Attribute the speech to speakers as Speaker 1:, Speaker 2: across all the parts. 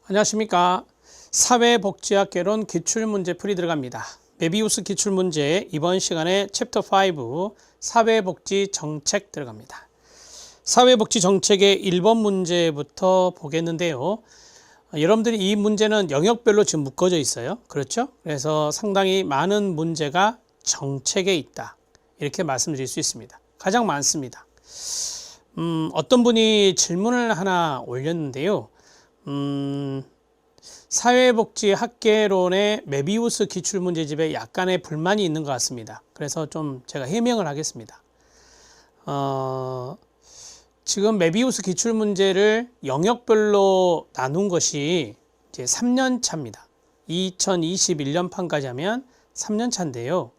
Speaker 1: 안녕하십니까. 사회복지학개론 기출문제 풀이 들어갑니다. 메비우스 기출문제 이번 시간에 챕터 5 사회복지 정책 들어갑니다. 사회복지 정책의 1번 문제부터 보겠는데요. 여러분들이 이 문제는 영역별로 지금 묶어져 있어요. 그렇죠? 그래서 상당히 많은 문제가 정책에 있다. 이렇게 말씀드릴 수 있습니다. 가장 많습니다. 어떤 분이 질문을 하나 올렸는데요. 사회복지학개론의 메비우스 기출문제집에 약간의 불만이 있는 것 같습니다. 그래서 좀 제가 해명을 하겠습니다. 지금 메비우스 기출문제를 영역별로 나눈 것이 이제 3년 차입니다. 2021년판까지 하면 3년 차인데요.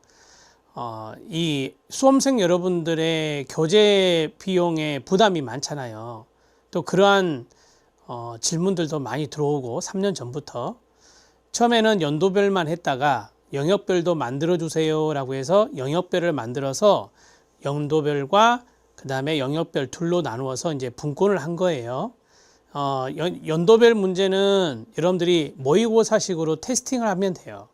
Speaker 1: 이 수험생 여러분들의 교재 비용에 부담이 많잖아요. 또 그러한 질문들도 많이 들어오고 3년 전부터 처음에는 연도별만 했다가 영역별도 만들어 주세요 라고 해서 영역별을 만들어서 연도별과 그 다음에 영역별 둘로 나누어서 이제 분권을 한 거예요. 연도별 문제는 여러분들이 모의고사식으로 테스팅을 하면 돼요.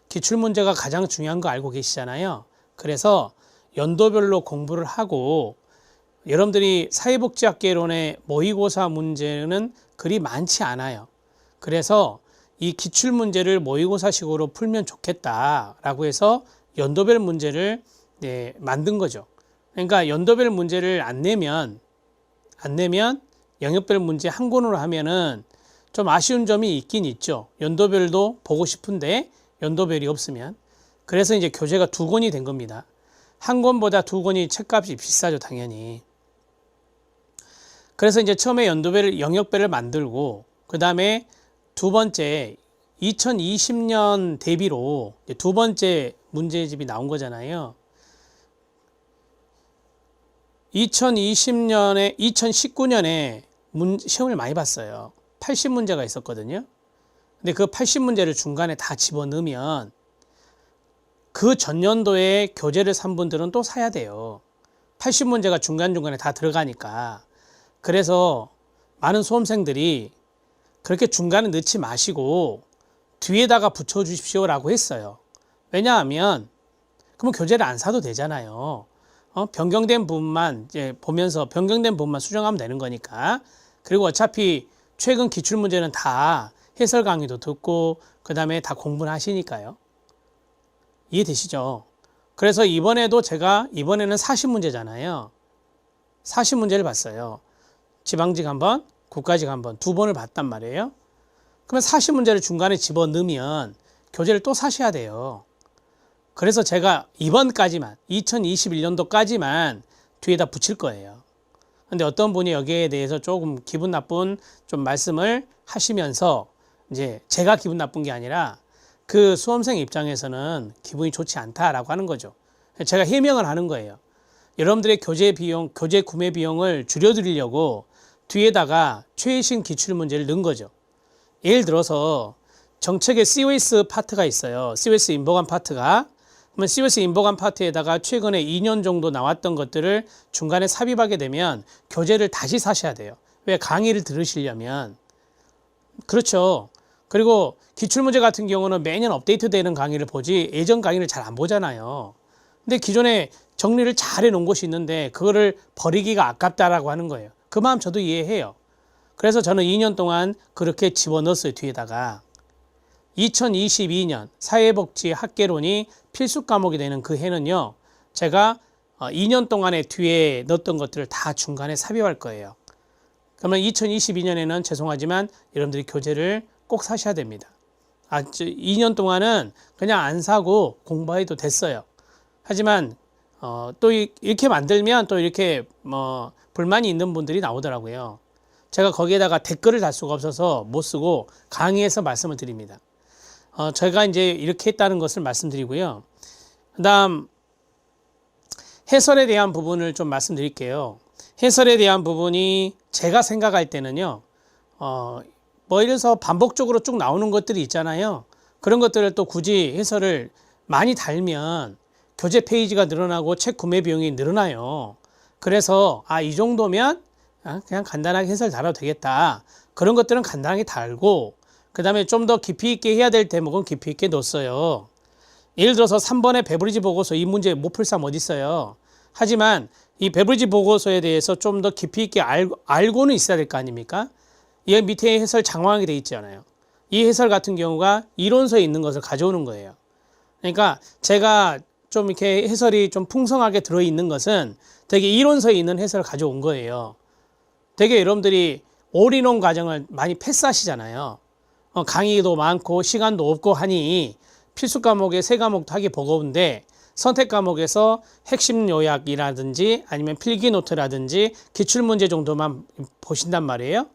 Speaker 1: 기출문제가 가장 중요한 거 알고 계시잖아요. 그래서 연도별로 공부를 하고 여러분들이 사회복지학개론의 모의고사 문제는 그리 많지 않아요. 그래서 이 기출문제를 모의고사식으로 풀면 좋겠다라고 해서 연도별 문제를 만든 거죠. 그러니까 연도별 문제를 안 내면 영역별 문제 한 권으로 하면은 좀 아쉬운 점이 있긴 있죠. 연도별도 보고 싶은데 연도별이 없으면. 그래서 이제 교재가 2권이 된 겁니다. 한 권보다 2권이 책값이 비싸죠, 당연히. 그래서 이제 처음에 연도별, 영역별을 만들고 그 다음에 두 번째 2020년 대비로 두 번째 문제집이 나온 거잖아요. 2019년에 시험을 많이 봤어요. 80문제가 있었거든요. 근데 그 80문제를 중간에 다 집어넣으면 그 전년도에 교재를 산 분들은 또 사야 돼요. 80문제가 중간중간에 다 들어가니까. 그래서 많은 수험생들이 그렇게 중간에 넣지 마시고 뒤에다가 붙여주십시오 라고 했어요. 왜냐하면 그러면 교재를 안 사도 되잖아요. 변경된 부분만 이제 보면서 변경된 부분만 수정하면 되는 거니까. 그리고 어차피 최근 기출문제는 다 해설 강의도 듣고 그 다음에 다 공부를 하시니까요. 이해되시죠? 그래서 이번에도 제가 이번에는 40문제잖아요. 40문제를 봤어요. 지방직 한 번, 국가직 한 번, 2번을 봤단 말이에요. 그러면 40문제를 중간에 집어넣으면 교재를 또 사셔야 돼요. 그래서 제가 이번까지만 2021년도까지만 뒤에다 붙일 거예요. 근데 어떤 분이 여기에 대해서 조금 기분 나쁜 좀 말씀을 하시면서 이제 제가 기분 나쁜 게 아니라 그 수험생 입장에서는 기분이 좋지 않다라고 하는 거죠. 제가 해명을 하는 거예요. 여러분들의 교재 비용, 교재 구매 비용을 줄여드리려고 뒤에다가 최신 기출문제를 넣은 거죠. 예를 들어서 정책의 COS 파트가 있어요. COS 인보관 파트가. 그러면 COS 인보관 파트에다가 최근에 2년 정도 나왔던 것들을 중간에 삽입하게 되면 교재를 다시 사셔야 돼요. 왜? 강의를 들으시려면. 그렇죠. 그리고 기출문제 같은 경우는 매년 업데이트되는 강의를 보지 예전 강의를 잘 안 보잖아요. 근데 기존에 정리를 잘 해놓은 곳이 있는데 그거를 버리기가 아깝다라고 하는 거예요. 그 마음 저도 이해해요. 그래서 저는 2년 동안 그렇게 집어넣었어요. 뒤에다가 2022년 사회복지학개론이 필수 과목이 되는 그 해는요, 제가 2년 동안에 뒤에 넣었던 것들을 다 중간에 삽입할 거예요. 그러면 2022년에는 죄송하지만 여러분들이 교재를 꼭 사셔야 됩니다. 2년 동안은 그냥 안 사고 공부해도 됐어요. 하지만 또 이렇게 만들면 또 이렇게 불만이 있는 분들이 나오더라고요. 제가 거기에다가 댓글을 달 수가 없어서 못 쓰고 강의에서 말씀을 드립니다. 제가 이제 이렇게 했다는 것을 말씀드리고요. 그다음 해설에 대한 부분을 좀 말씀드릴게요. 해설에 대한 부분이 제가 생각할 때는요. 예를 들어서 반복적으로 쭉 나오는 것들이 있잖아요. 그런 것들을 또 굳이 해설을 많이 달면 교재 페이지가 늘어나고 책 구매 비용이 늘어나요. 그래서 이 정도면 그냥 간단하게 해설 달아도 되겠다. 그런 것들은 간단하게 달고 그 다음에 좀 더 깊이 있게 해야 될 대목은 깊이 있게 넣었어요. 예를 들어서 3번의 베브리지 보고서 이 문제 못 풀 사람 어디 있어요. 하지만 이 베브리지 보고서에 대해서 좀 더 깊이 있게 알고는 있어야 될 거 아닙니까? 이 밑에 해설 장황하게 돼 있잖아요. 이 해설 같은 경우가 이론서에 있는 것을 가져오는 거예요. 그러니까 제가 좀 이렇게 해설이 좀 풍성하게 들어있는 것은 되게 이론서에 있는 해설을 가져온 거예요. 되게 여러분들이 올인원 과정을 많이 패스하시잖아요. 강의도 많고 시간도 없고 하니 필수 과목에 3과목도 하기 버거운데 선택 과목에서 핵심 요약이라든지 아니면 필기 노트라든지 기출문제 정도만 보신단 말이에요.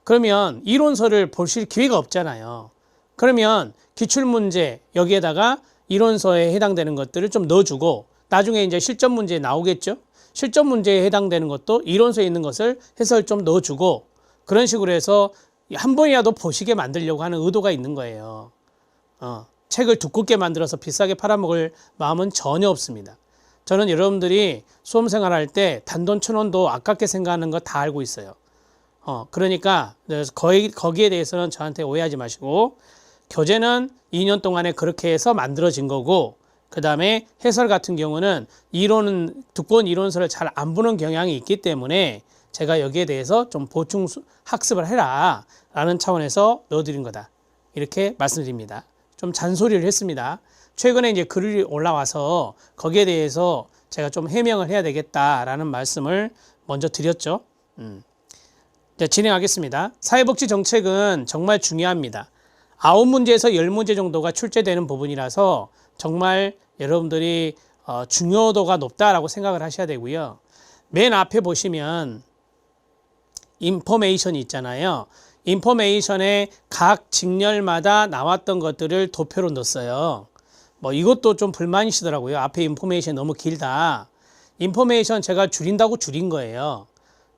Speaker 1: 그러면 이론서를 보실 기회가 없잖아요. 그러면 기출문제 여기에다가 이론서에 해당되는 것들을 좀 넣어주고 나중에 이제 실전 문제 나오겠죠. 실전 문제에 해당되는 것도 이론서에 있는 것을 해설 좀 넣어주고 그런 식으로 해서 한 번이라도 보시게 만들려고 하는 의도가 있는 거예요. 책을 두껍게 만들어서 비싸게 팔아먹을 마음은 전혀 없습니다. 저는 여러분들이 수험생활 할 때 단돈 1,000원도 아깝게 생각하는 거 다 알고 있어요. 그러니까 거기에 대해서는 저한테 오해하지 마시고 교재는 2년 동안에 그렇게 해서 만들어진 거고 그 다음에 해설 같은 경우는 두꺼운 이론서를 잘 안 보는 경향이 있기 때문에 제가 여기에 대해서 좀 보충 학습을 해라 라는 차원에서 넣어드린 거다. 이렇게 말씀드립니다. 좀 잔소리를 했습니다. 최근에 이제 글이 올라와서 거기에 대해서 제가 좀 해명을 해야 되겠다라는 말씀을 먼저 드렸죠. 자, 진행하겠습니다. 사회복지 정책은 정말 중요합니다. 9문제에서 10문제 정도가 출제되는 부분이라서 정말 여러분들이 중요도가 높다라고 생각을 하셔야 되고요. 맨 앞에 보시면 인포메이션이 있잖아요. 인포메이션에 각 직렬마다 나왔던 것들을 도표로 넣었어요. 뭐 이것도 좀 불만이시더라고요. 앞에 인포메이션 너무 길다. 인포메이션 제가 줄인다고 줄인 거예요.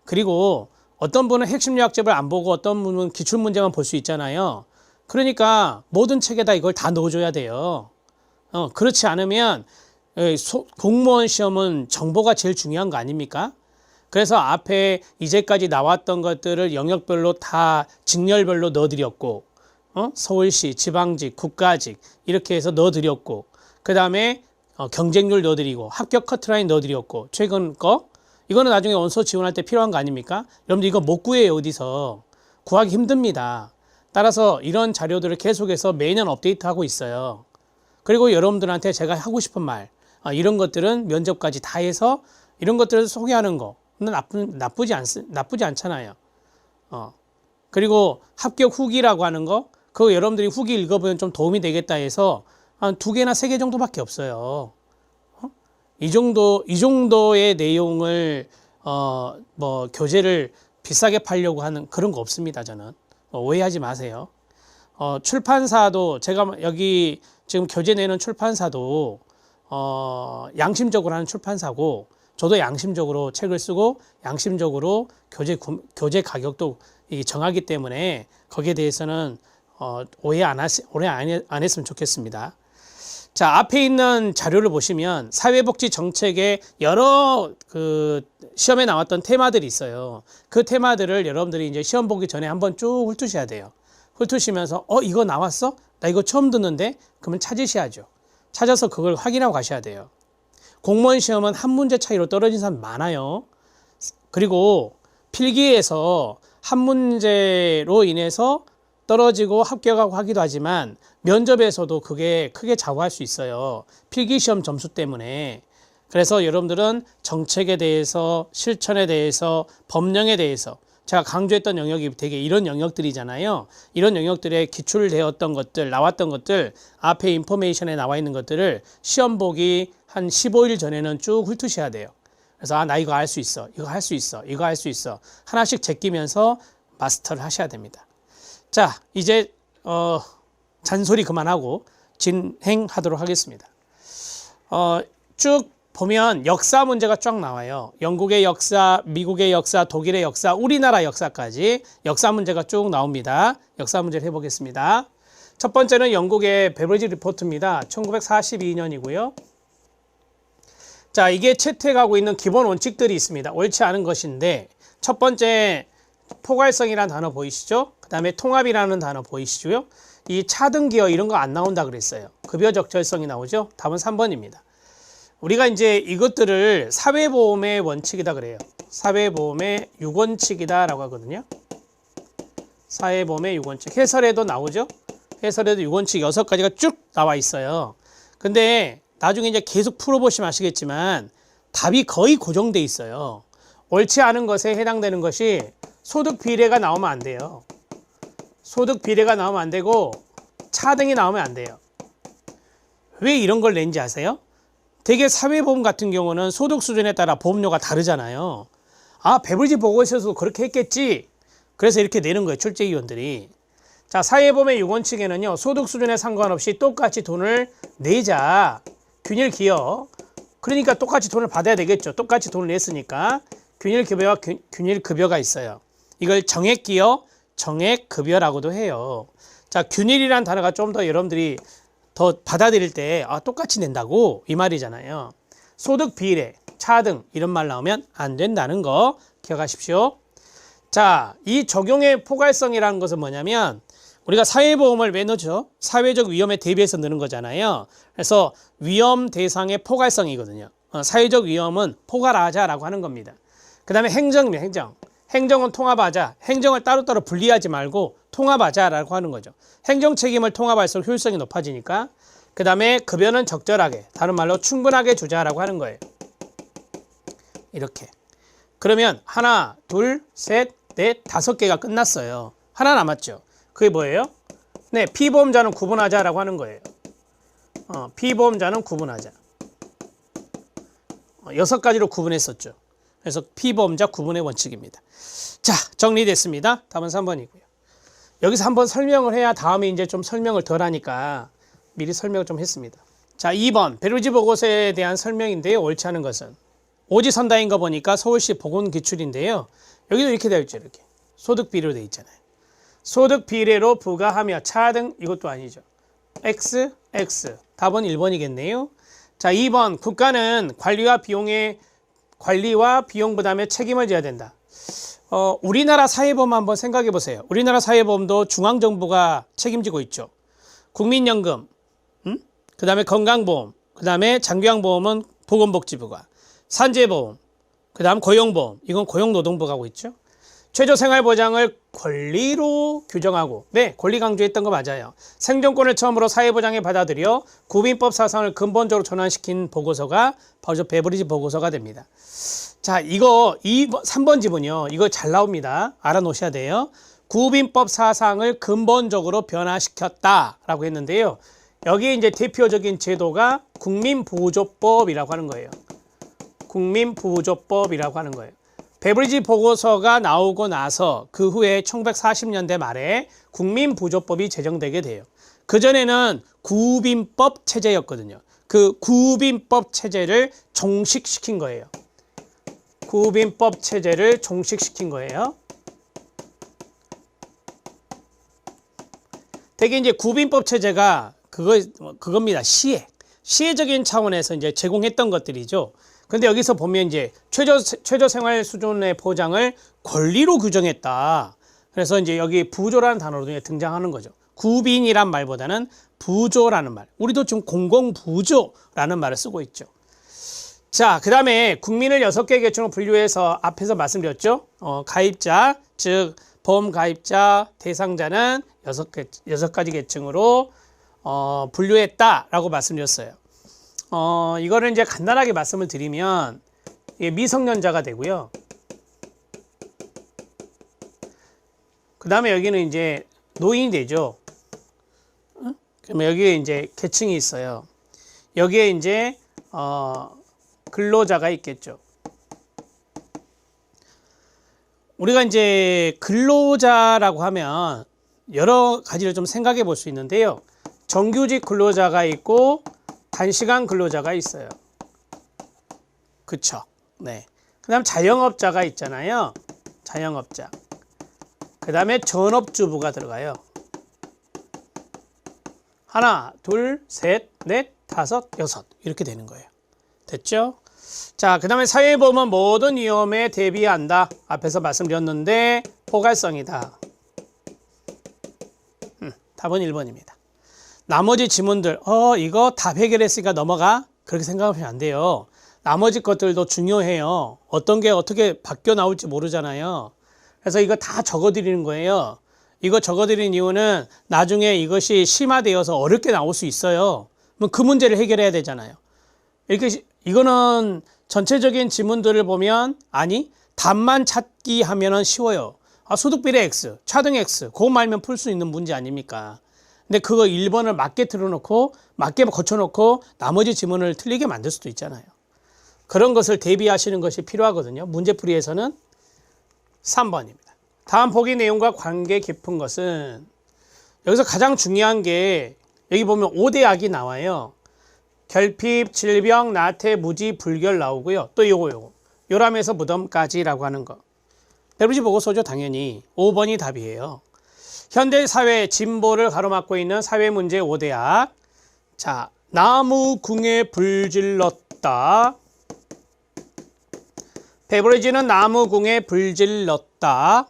Speaker 1: 그리고 어떤 분은 핵심 요약집을 안 보고 어떤 분은 기출문제만 볼 수 있잖아요. 그러니까 모든 책에다 이걸 다 넣어줘야 돼요. 그렇지 않으면 공무원 시험은 정보가 제일 중요한 거 아닙니까? 그래서 앞에 이제까지 나왔던 것들을 영역별로 다 직렬별로 넣어드렸고 서울시, 지방직, 국가직 이렇게 해서 넣어드렸고 그 다음에 경쟁률 넣어드리고 합격 커트라인 넣어드렸고 최근 거 이거는 나중에 원서 지원할 때 필요한 거 아닙니까? 여러분들 이거 못 구해요. 어디서 구하기 힘듭니다. 따라서 이런 자료들을 계속해서 매년 업데이트하고 있어요. 그리고 여러분들한테 제가 하고 싶은 말 이런 것들은 면접까지 다 해서 이런 것들을 소개하는 거 나쁘지 않잖아요. 그리고 합격 후기라고 하는 거 그거 여러분들이 후기 읽어보면 좀 도움이 되겠다 해서 한 2개나 3개 정도밖에 없어요. 이 정도의 내용을 뭐 교재를 비싸게 팔려고 하는 그런 거 없습니다. 저는 오해하지 마세요. 출판사도 제가 여기 지금 교재 내는 출판사도 양심적으로 하는 출판사고 저도 양심적으로 책을 쓰고 양심적으로 교재 가격도 정하기 때문에 거기에 대해서는 오해 안 했으면 좋겠습니다. 자, 앞에 있는 자료를 보시면 사회복지 정책에 여러 시험에 나왔던 테마들이 있어요. 그 테마들을 여러분들이 이제 시험 보기 전에 한번 쭉 훑으셔야 돼요. 훑으시면서 이거 나왔어? 나 이거 처음 듣는데? 그러면 찾으셔야죠. 찾아서 그걸 확인하고 가셔야 돼요. 공무원 시험은 한 문제 차이로 떨어진 사람 많아요. 그리고 필기에서 한 문제로 인해서 떨어지고 합격하고 하기도 하지만 면접에서도 그게 크게 좌우할 수 있어요. 필기시험 점수 때문에. 그래서 여러분들은 정책에 대해서 실천에 대해서 법령에 대해서 제가 강조했던 영역이 되게 이런 영역들이잖아요. 이런 영역들에 기출되었던 것들 나왔던 것들 앞에 인포메이션에 나와 있는 것들을 시험 보기 한 15일 전에는 쭉 훑으셔야 돼요. 그래서 나 이거 할 수 있어. 이거 할 수 있어. 이거 할 수 있어. 하나씩 제끼면서 마스터를 하셔야 됩니다. 자, 이제 잔소리 그만하고 진행하도록 하겠습니다. 쭉 보면 역사 문제가 쫙 나와요. 영국의 역사, 미국의 역사, 독일의 역사, 우리나라 역사까지 역사 문제가 쭉 나옵니다. 역사 문제를 해보겠습니다. 첫 번째는 영국의 베버리지 리포트입니다. 1942년이고요. 자, 이게 채택하고 있는 기본 원칙들이 있습니다. 옳지 않은 것인데 첫 번째 포괄성이라는 단어 보이시죠? 그 다음에 통합이라는 단어 보이시죠? 이 차등기여 이런 거 안 나온다 그랬어요. 급여 적절성이 나오죠? 답은 3번입니다. 우리가 이제 이것들을 사회보험의 원칙이다 그래요. 사회보험의 6원칙이다 라고 하거든요. 사회보험의 6원칙. 해설에도 나오죠? 해설에도 6원칙 6가지가 쭉 나와 있어요. 근데 나중에 이제 계속 풀어보시면 아시겠지만 답이 거의 고정돼 있어요. 옳지 않은 것에 해당되는 것이 소득 비례가 나오면 안 돼요. 소득 비례가 나오면 안 되고 차등이 나오면 안 돼요. 왜 이런 걸 낸지 아세요? 되게 사회보험 같은 경우는 소득 수준에 따라 보험료가 다르잖아요. 아, 배불지 보고서도 그렇게 했겠지. 그래서 이렇게 내는 거예요, 출제위원들이. 자, 사회보험의 6원칙에는요, 소득 수준에 상관없이 똑같이 돈을 내자. 균일 기여. 그러니까 똑같이 돈을 받아야 되겠죠. 똑같이 돈을 냈으니까. 균일 급여와 균일 급여가 있어요. 이걸 정액 기여, 정액 급여라고도 해요. 자, 균일이란 단어가 좀 더 여러분들이 더 받아들일 때 똑같이 낸다고 이 말이잖아요. 소득 비례, 차등 이런 말 나오면 안 된다는 거 기억하십시오. 자, 이 적용의 포괄성이라는 것은 뭐냐면 우리가 사회보험을 왜 넣죠? 사회적 위험에 대비해서 넣는 거잖아요. 그래서 위험 대상의 포괄성이거든요. 사회적 위험은 포괄하자라고 하는 겁니다. 그 다음에 행정입니다. 행정. 행정은 통합하자. 행정을 따로따로 분리하지 말고 통합하자라고 하는 거죠. 행정 책임을 통합할수록 효율성이 높아지니까. 그 다음에 급여는 적절하게, 다른 말로 충분하게 주자라고 하는 거예요. 이렇게. 그러면 하나, 둘, 셋, 넷, 5개가 끝났어요. 하나 남았죠. 그게 뭐예요? 네, 피보험자는 구분하자라고 하는 거예요. 피보험자는 구분하자. 6가지로 구분했었죠. 그래서 피보험자 구분의 원칙입니다. 자, 정리됐습니다. 답은 3번이고요. 여기서 한번 설명을 해야 다음에 이제 좀 설명을 덜 하니까 미리 설명을 좀 했습니다. 자, 2번 배루지 보고서에 대한 설명인데요. 옳지 않은 것은 오지선다인 거 보니까 서울시 보건기출인데요. 여기도 이렇게 되어 있죠. 이렇게 소득 비례로 되어 있잖아요. 소득 비례로 부과하며 차등 이것도 아니죠. X, X. 답은 1번이겠네요. 자, 2번 국가는 관리와 비용 부담에 책임을 져야 된다. 우리나라 사회보험 한번 생각해 보세요. 우리나라 사회보험도 중앙정부가 책임지고 있죠. 국민연금, 그 다음에 건강보험, 그 다음에 장기요양보험은 보건복지부가, 산재보험, 그 다음 고용보험, 이건 고용노동부가 하고 있죠. 최저생활보장을 권리로 규정하고, 네, 권리 강조했던 거 맞아요. 생존권을 처음으로 사회보장에 받아들여 구빈법 사상을 근본적으로 전환시킨 보고서가 바로 베브리지 보고서가 됩니다. 자, 이거 3번 지문이요. 이거 잘 나옵니다. 알아놓으셔야 돼요. 구빈법 사상을 근본적으로 변화시켰다라고 했는데요. 여기에 이제 대표적인 제도가 국민부조법이라고 하는 거예요. 국민부조법이라고 하는 거예요. 베브리지 보고서가 나오고 나서 그 후에 1940년대 말에 국민부조법이 제정되게 돼요. 그전에는 구빈법 체제였거든요. 그 구빈법 체제를 종식시킨 거예요. 구빈법 체제를 종식시킨 거예요. 되게 이제 구빈법 체제가 그겁니다. 시혜적인 차원에서 이제 제공했던 것들이죠. 근데 여기서 보면 이제 최저 생활 수준의 보장을 권리로 규정했다. 그래서 이제 여기 부조라는 단어로 등장하는 거죠. 구빈이란 말보다는 부조라는 말. 우리도 지금 공공부조라는 말을 쓰고 있죠. 자, 그 다음에 국민을 6개 계층으로 분류해서 앞에서 말씀드렸죠. 가입자, 즉 보험 가입자 대상자는 6가지 계층으로 분류했다라고 말씀드렸어요. 이거를 이제 간단하게 말씀을 드리면 이게 미성년자가 되고요. 그 다음에 여기는 이제 노인이 되죠. 그러면 여기에 이제 계층이 있어요. 여기에 이제 근로자가 있겠죠. 우리가 이제 근로자라고 하면 여러 가지를 좀 생각해 볼 수 있는데요. 정규직 근로자가 있고 단시간 근로자가 있어요. 그쵸? 네. 그 다음 자영업자가 있잖아요. 자영업자. 그 다음에 전업주부가 들어가요. 하나, 둘, 셋, 넷, 다섯, 여섯 이렇게 되는 거예요. 됐죠? 자, 그 다음에 사회보험은 모든 위험에 대비한다. 앞에서 말씀드렸는데 포괄성이다. 답은 1번입니다. 나머지 지문들, 이거 답 해결했으니까 넘어가? 그렇게 생각하면 안 돼요. 나머지 것들도 중요해요. 어떤 게 어떻게 바뀌어 나올지 모르잖아요. 그래서 이거 다 적어드리는 거예요. 이거 적어드리는 이유는 나중에 이것이 심화되어서 어렵게 나올 수 있어요. 그럼 그 문제를 해결해야 되잖아요. 이거는 전체적인 지문들을 보면, 아니, 답만 찾기 하면은 쉬워요. 소득비례 X, 차등 X, 그것만 알면 풀 수 있는 문제 아닙니까? 근데 그거 1번을 맞게 틀어놓고, 맞게 거쳐놓고, 나머지 지문을 틀리게 만들 수도 있잖아요. 그런 것을 대비하시는 것이 필요하거든요. 문제풀이에서는 3번입니다. 다음 보기 내용과 관계 깊은 것은, 여기서 가장 중요한 게, 여기 보면 5대 악이 나와요. 결핍, 질병, 나태, 무지, 불결 나오고요. 또 요거. 요람에서 무덤까지라고 하는 거. 배부지 보고서죠, 당연히. 5번이 답이에요. 현대사회 진보를 가로막고 있는 사회문제 5대 악. 자, 나무 궁에 불 질렀다. 베버리지는 나무 궁에 불 질렀다.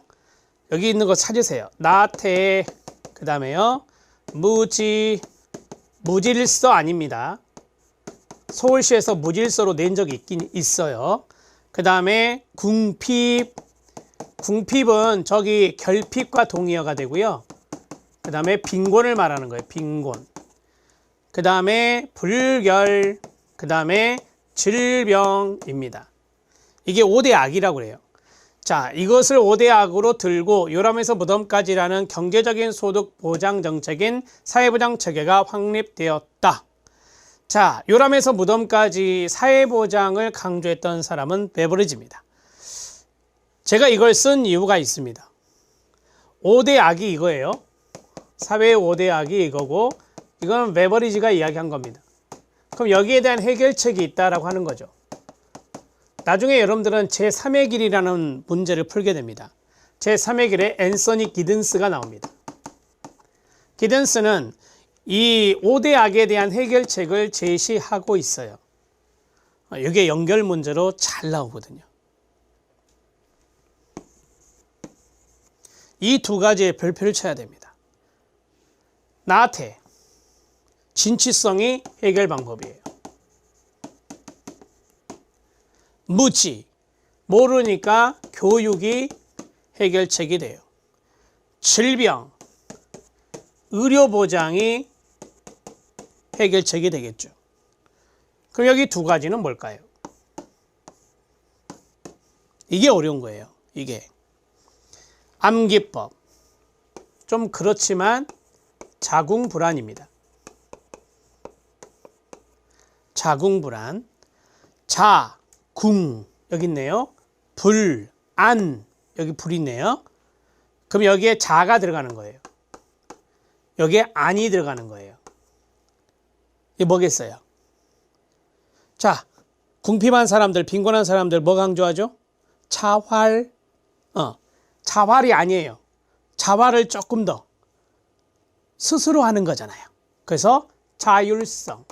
Speaker 1: 여기 있는 거 찾으세요. 나태, 그 다음에요. 무지, 무질서 아닙니다. 서울시에서 무질서로 낸 적이 있긴 있어요. 그 다음에 궁핍. 궁핍은 저기 결핍과 동의어가 되고요. 그 다음에 빈곤을 말하는 거예요. 빈곤. 그 다음에 불결. 그 다음에 질병입니다. 이게 5대 악이라고 그래요. 자, 이것을 5대 악으로 들고 요람에서 무덤까지라는 경제적인 소득 보장 정책인 사회보장 체계가 확립되었다. 자, 요람에서 무덤까지 사회보장을 강조했던 사람은 베버리지입니다. 제가 이걸 쓴 이유가 있습니다. 5대 악이 이거예요. 사회의 5대 악이 이거고, 이건 베버리지가 이야기한 겁니다. 그럼 여기에 대한 해결책이 있다라고 하는 거죠. 나중에 여러분들은 제3의 길이라는 문제를 풀게 됩니다. 제3의 길에 앤서니 기든스가 나옵니다. 기든스는 이 5대 악에 대한 해결책을 제시하고 있어요. 이게 연결 문제로 잘 나오거든요. 이 두 가지의 별표를 쳐야 됩니다. 나태, 진취성이 해결 방법이에요. 무지, 모르니까 교육이 해결책이 돼요. 질병, 의료보장이 해결책이 되겠죠. 그럼 여기 두 가지는 뭘까요? 이게 어려운 거예요. 이게 암기법, 좀 그렇지만 자궁불안입니다. 자궁불안, 자, 궁 여기 있네요. 불, 안 여기 불이 있네요. 그럼 여기에 자가 들어가는 거예요. 여기에 안이 들어가는 거예요. 이게 뭐겠어요? 자, 궁핍한 사람들, 빈곤한 사람들 뭐 강조하죠? 자활. 자활이 아니에요. 자활을 조금 더 스스로 하는 거잖아요. 그래서 자율성.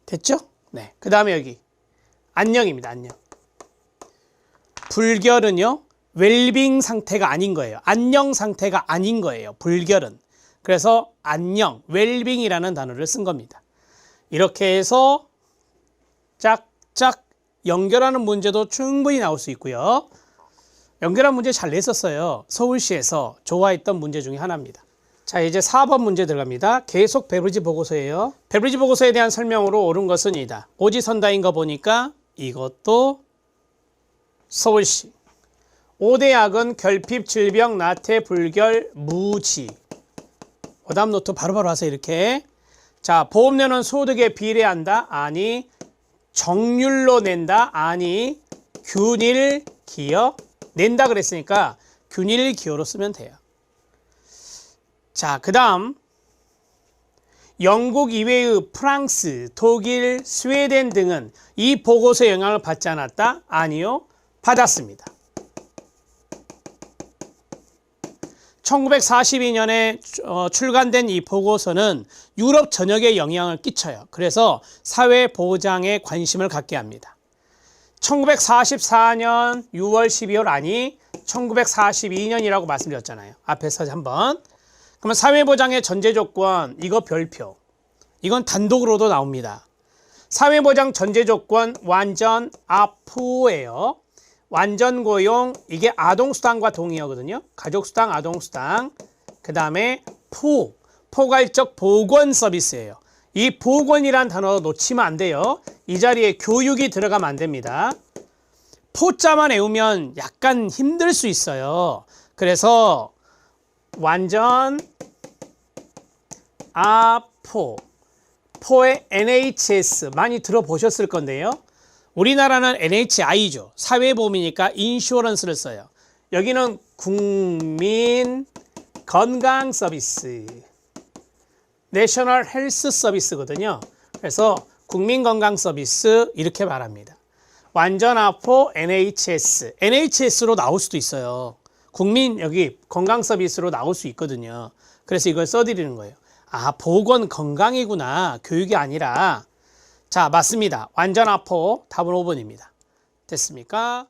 Speaker 1: 됐죠? 네. 그 다음에 여기 안녕입니다. 안녕. 불결은요, 웰빙 상태가 아닌 거예요. 안녕 상태가 아닌 거예요. 불결은. 그래서 안녕, 웰빙이라는 단어를 쓴 겁니다. 이렇게 해서 짝짝 연결하는 문제도 충분히 나올 수 있고요. 연결한 문제 잘 냈었어요. 서울시에서 좋아했던 문제 중에 하나입니다. 자, 이제 4번 문제 들어갑니다. 계속 베브리지 보고서예요. 베브리지 보고서에 대한 설명으로 옳은 것은 이다. 오지선다인 거 보니까 이것도 서울시. 5대 악은 결핍, 질병, 나태, 불결, 무지. 오답 노트 바로바로 하세요. 이렇게. 자, 보험료는 소득에 비례한다? 아니. 정률로 낸다? 아니. 균일, 기여. 낸다 그랬으니까 균일, 기여로 쓰면 돼요. 자, 그 다음 영국 이외의 프랑스, 독일, 스웨덴 등은 이 보고서의 영향을 받지 않았다? 아니요. 받았습니다. 1942년에 출간된 이 보고서는 유럽 전역에 영향을 끼쳐요. 그래서 사회보장에 관심을 갖게 합니다. 1944년 6월 12월 아니 1942년이라고 말씀드렸잖아요. 앞에서 한번. 그러면 사회보장의 전제조건, 이거 별표. 이건 단독으로도 나옵니다. 사회보장 전제조건 완전 아프예요. 완전 고용, 이게 아동수당과 동의어거든요. 가족수당, 아동수당. 그 다음에 포괄적 보건 서비스예요. 이 보건이란 단어 놓치면 안 돼요. 이 자리에 교육이 들어가면 안 됩니다. 포자만 외우면 약간 힘들 수 있어요. 그래서 완전 포의 NHS 많이 들어보셨을 건데요. 우리나라는 NHI죠. 사회보험이니까 인슈어런스를 써요. 여기는 국민 건강 서비스, 내셔널 헬스 서비스거든요. 그래서 국민 건강 서비스 이렇게 말합니다. 완전 아포 NHS, NHS로 나올 수도 있어요. 국민 여기 건강 서비스로 나올 수 있거든요. 그래서 이걸 써드리는 거예요. 아, 보건 건강이구나. 교육이 아니라. 자, 맞습니다. 완전 아포 답은 5번입니다. 됐습니까?